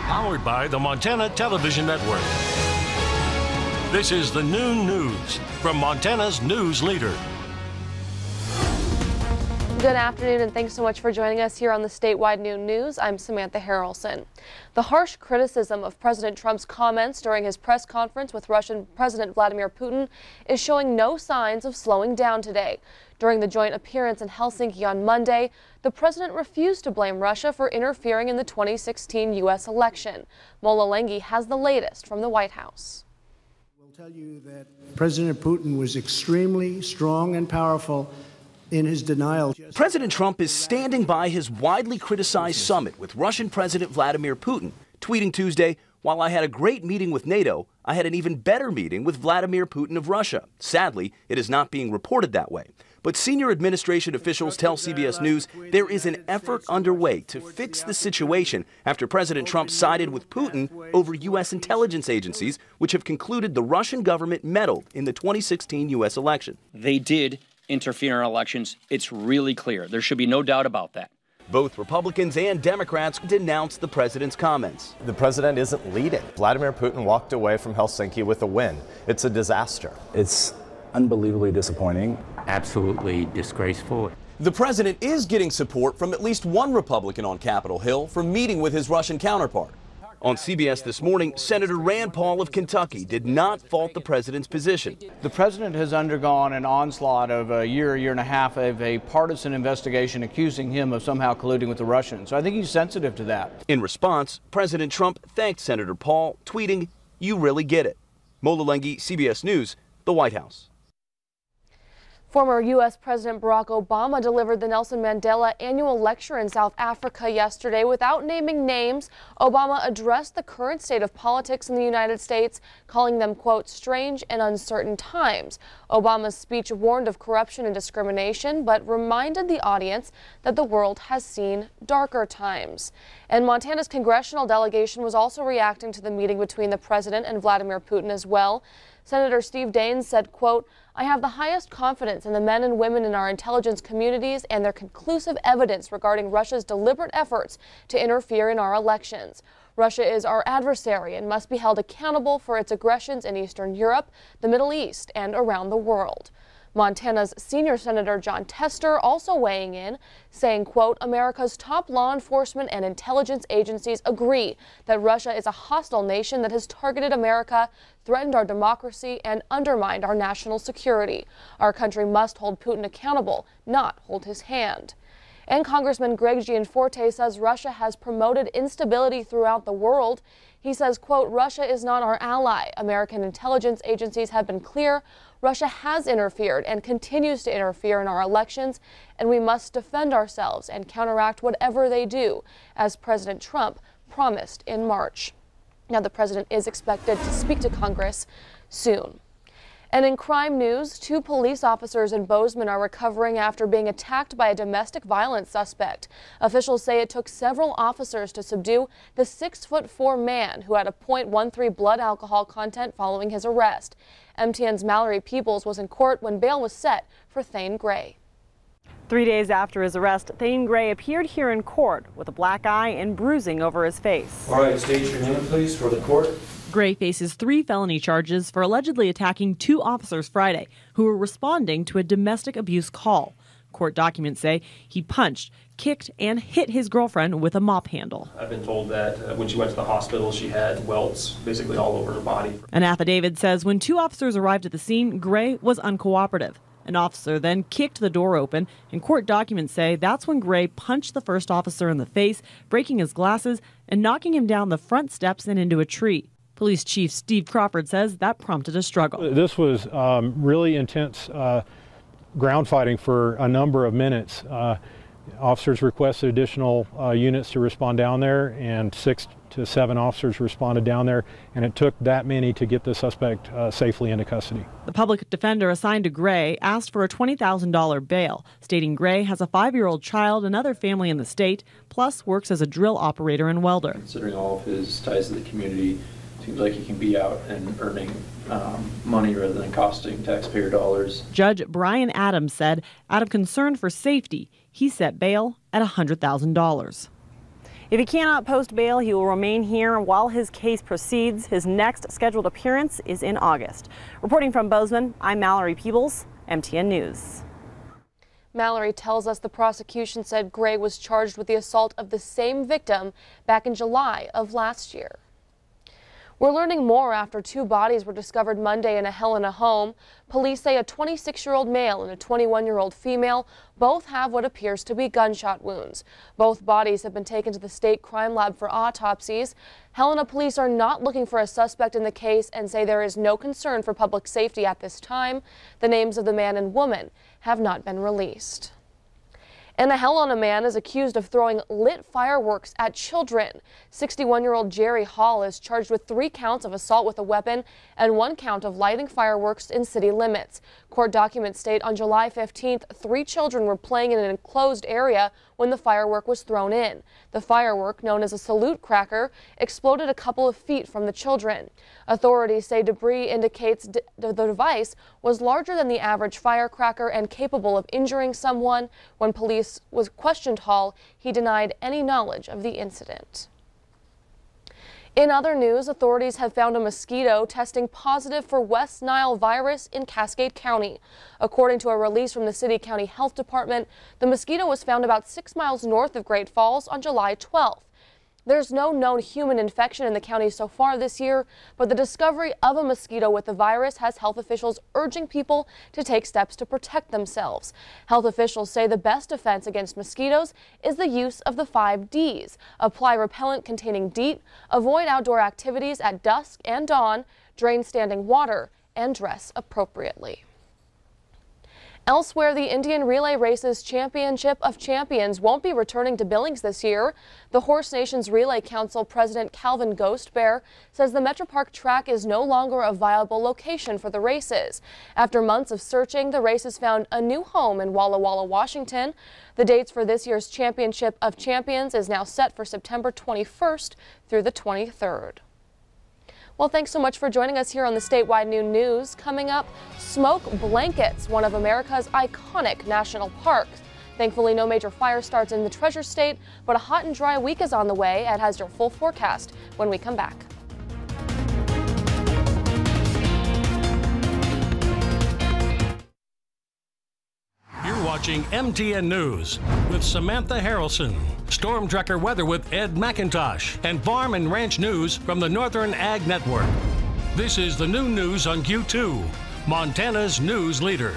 Powered by the Montana Television Network. This is the Noon News from Montana's news leader. Good afternoon, and thanks so much for joining us here on the statewide Noon News. I'm Samantha Harrelson. The harsh criticism of President Trump's comments during his press conference with Russian President Vladimir Putin is showing no signs of slowing down today. During the joint appearance in Helsinki on Monday, the president refused to blame Russia for interfering in the 2016 U.S. election. Mola Lenghi has the latest from the White House. We'll tell you that President Putin was extremely strong and powerful in his denial. President Trump is standing by his widely criticized summit with Russian President Vladimir Putin, tweeting Tuesday, "While I had a great meeting with NATO, I had an even better meeting with Vladimir Putin of Russia. Sadly, it is not being reported that way. But senior administration officials tell CBS News there is an effort underway to fix the situation after President Trump sided with Putin over U.S. intelligence agencies, which have concluded the Russian government meddled in the 2016 U.S. election. They did interfere in elections. It's really clear. There should be no doubt about that." Both Republicans and Democrats denounced the president's comments. The president isn't leading. Vladimir Putin walked away from Helsinki with a win. It's a disaster. It's unbelievably disappointing. Absolutely disgraceful. The president is getting support from at least one Republican on Capitol Hill for meeting with his Russian counterpart. On CBS this morning, Senator Rand Paul of Kentucky did not fault the president's position. The president has undergone an onslaught of a year and a half of a partisan investigation accusing him of somehow colluding with the Russians. So I think he's sensitive to that. In response, President Trump thanked Senator Paul, tweeting, "You really get it." Mola Lenghi, CBS News, the White House. Former U.S. President Barack Obama delivered the Nelson Mandela annual lecture in South Africa yesterday. Without naming names, Obama addressed the current state of politics in the United States, calling them, quote, strange and uncertain times. Obama's speech warned of corruption and discrimination, but reminded the audience that the world has seen darker times. And Montana's congressional delegation was also reacting to the meeting between the president and Vladimir Putin as well. Senator Steve Daines said, quote, "I have the highest confidence in the men and women in our intelligence communities and their conclusive evidence regarding Russia's deliberate efforts to interfere in our elections. Russia is our adversary and must be held accountable for its aggressions in Eastern Europe, the Middle East, and around the world." Montana's senior Senator Jon Tester also weighing in, saying, quote, "America's top law enforcement and intelligence agencies agree that Russia is a hostile nation that has targeted America, threatened our democracy, and undermined our national security. Our country must hold Putin accountable, not hold his hand." And Congressman Greg Gianforte says Russia has promoted instability throughout the world. He says, quote, "Russia is not our ally. American intelligence agencies have been clear. Russia has interfered and continues to interfere in our elections, and we must defend ourselves and counteract whatever they do, as President Trump promised in March." Now, the president is expected to speak to Congress soon. And in crime news, 2 police officers in Bozeman are recovering after being attacked by a domestic violence suspect. Officials say it took several officers to subdue the 6'4" man who had a .13 blood alcohol content following his arrest. MTN's Mallory Peebles was in court when bail was set for Thane Gray. 3 days after his arrest, Thane Gray appeared here in court with a black eye and bruising over his face. All right, state your name, please, for the court. Gray faces 3 felony charges for allegedly attacking 2 officers Friday who were responding to a domestic abuse call. Court documents say he punched, kicked, and hit his girlfriend with a mop handle. I've been told that when she went to the hospital, she had welts basically all over her body. An affidavit says when 2 officers arrived at the scene, Gray was uncooperative. An officer then kicked the door open, and court documents say that's when Gray punched the first officer in the face, breaking his glasses and knocking him down the front steps and into a tree. Police Chief Steve Crawford says that prompted a struggle. This was really intense ground fighting for a number of minutes. Officers requested additional units to respond down there, and 6 to 7 officers responded down there, and it took that many to get the suspect safely into custody. The public defender assigned to Gray asked for a $20,000 bail, stating Gray has a 5-year-old child and other family in the state, plus works as a drill operator and welder. Considering all of his ties to the community, seems like he can be out and earning money rather than costing taxpayer dollars. Judge Brian Adams said, out of concern for safety, he set bail at $100,000. If he cannot post bail, he will remain here while his case proceeds. His next scheduled appearance is in August. Reporting from Bozeman, I'm Mallory Peebles, MTN News. Mallory tells us the prosecution said Gray was charged with the assault of the same victim back in July of last year. We're learning more after 2 bodies were discovered Monday in a Helena home. Police say a 26-year-old male and a 21-year-old female both have what appears to be gunshot wounds. Both bodies have been taken to the state crime lab for autopsies. Helena police are not looking for a suspect in the case and say there is no concern for public safety at this time. The names of the man and woman have not been released. And a Helena man is accused of throwing lit fireworks at children. 61-year-old Jerry Hall is charged with 3 counts of assault with a weapon and 1 count of lighting fireworks in city limits. Court documents state on July 15th, 3 children were playing in an enclosed area when the firework was thrown in. The firework, known as a salute cracker, exploded a couple of feet from the children. Authorities say debris indicates the device was larger than the average firecracker and capable of injuring someone. When police questioned Hall, he denied any knowledge of the incident. In other news, authorities have found a mosquito testing positive for West Nile virus in Cascade County. According to a release from the City County Health Department, the mosquito was found about 6 miles north of Great Falls on July 12th. There's no known human infection in the county so far this year, but the discovery of a mosquito with the virus has health officials urging people to take steps to protect themselves. Health officials say the best defense against mosquitoes is the use of the 5 Ds. Apply repellent containing DEET, avoid outdoor activities at dusk and dawn, drain standing water, and dress appropriately. Elsewhere, the Indian Relay Races Championship of Champions won't be returning to Billings this year. The Horse Nations Relay Council President Calvin Ghostbear says the Metro Park track is no longer a viable location for the races. After months of searching, the races found a new home in Walla Walla, Washington. The dates for this year's Championship of Champions is now set for September 21st through the 23rd. Well, thanks so much for joining us here on the Statewide Noon News. Coming up, Smoke Blankets, one of America's iconic national parks. Thankfully, no major fire starts in the Treasure State, but a hot and dry week is on the way. Ed has your full forecast when we come back. You're watching MTN News with Samantha Harrelson. Storm Tracker weather with Ed McIntosh, and Farm and Ranch News from the Northern Ag Network. This is the Noon News on Q2, Montana's news leader.